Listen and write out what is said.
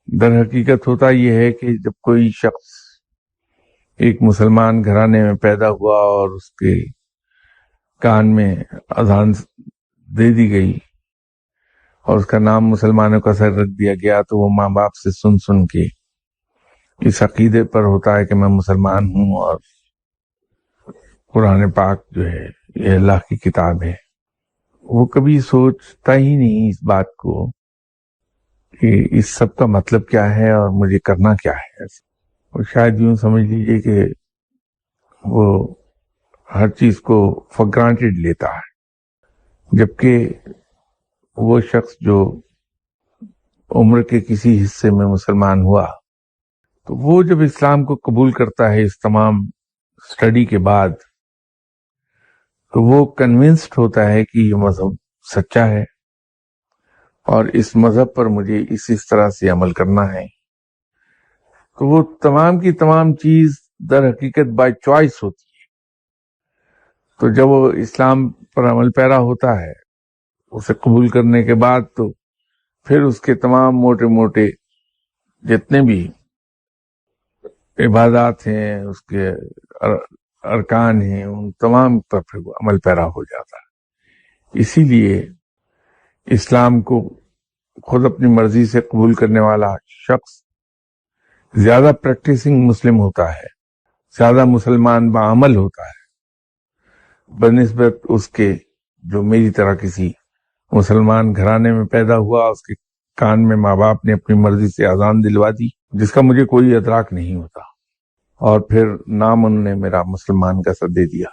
در حقیقت ہوتا یہ ہے کہ جب کوئی شخص ایک مسلمان گھرانے میں پیدا ہوا اور اس کے کان میں اذان دے دی گئی اور اس کا نام مسلمانوں کا سر رکھ دیا گیا، تو وہ ماں باپ سے سن سن کے اس عقیدے پر ہوتا ہے کہ میں مسلمان ہوں اور قرآن پاک جو ہے یہ اللہ کی کتاب ہے۔ وہ کبھی سوچتا ہی نہیں اس بات کو کہ اس سب کا مطلب کیا ہے اور مجھے کرنا کیا ہے۔ اور شاید یوں سمجھ لیجئے کہ وہ ہر چیز کو فار گرانٹیڈ لیتا ہے، جبکہ وہ شخص جو عمر کے کسی حصے میں مسلمان ہوا تو وہ جب اسلام کو قبول کرتا ہے اس تمام اسٹڈی کے بعد، تو وہ کنونسڈ ہوتا ہے کہ یہ مذہب سچا ہے اور اس مذہب پر مجھے اس طرح سے عمل کرنا ہے۔ تو وہ تمام کی تمام چیز در حقیقت بائی چوائس ہوتی ہے۔ تو جب وہ اسلام پر عمل پیرا ہوتا ہے اسے قبول کرنے کے بعد، تو پھر اس کے تمام موٹے موٹے جتنے بھی عبادات ہیں، اس کے ارکان ہیں، ان تمام پر پھر وہ عمل پیرا ہو جاتا ہے۔ اسی لیے اسلام کو خود اپنی مرضی سے قبول کرنے والا شخص زیادہ پریکٹسنگ مسلم ہوتا ہے، زیادہ مسلمان بعمل ہوتا ہے بنسبت اس کے جو میری طرح کسی مسلمان گھرانے میں پیدا ہوا، اس کے کان میں ماں باپ نے اپنی مرضی سے اذان دلوا دی جس کا مجھے کوئی ادراک نہیں ہوتا، اور پھر نام انہوں نے میرا مسلمان کا سا دے دیا۔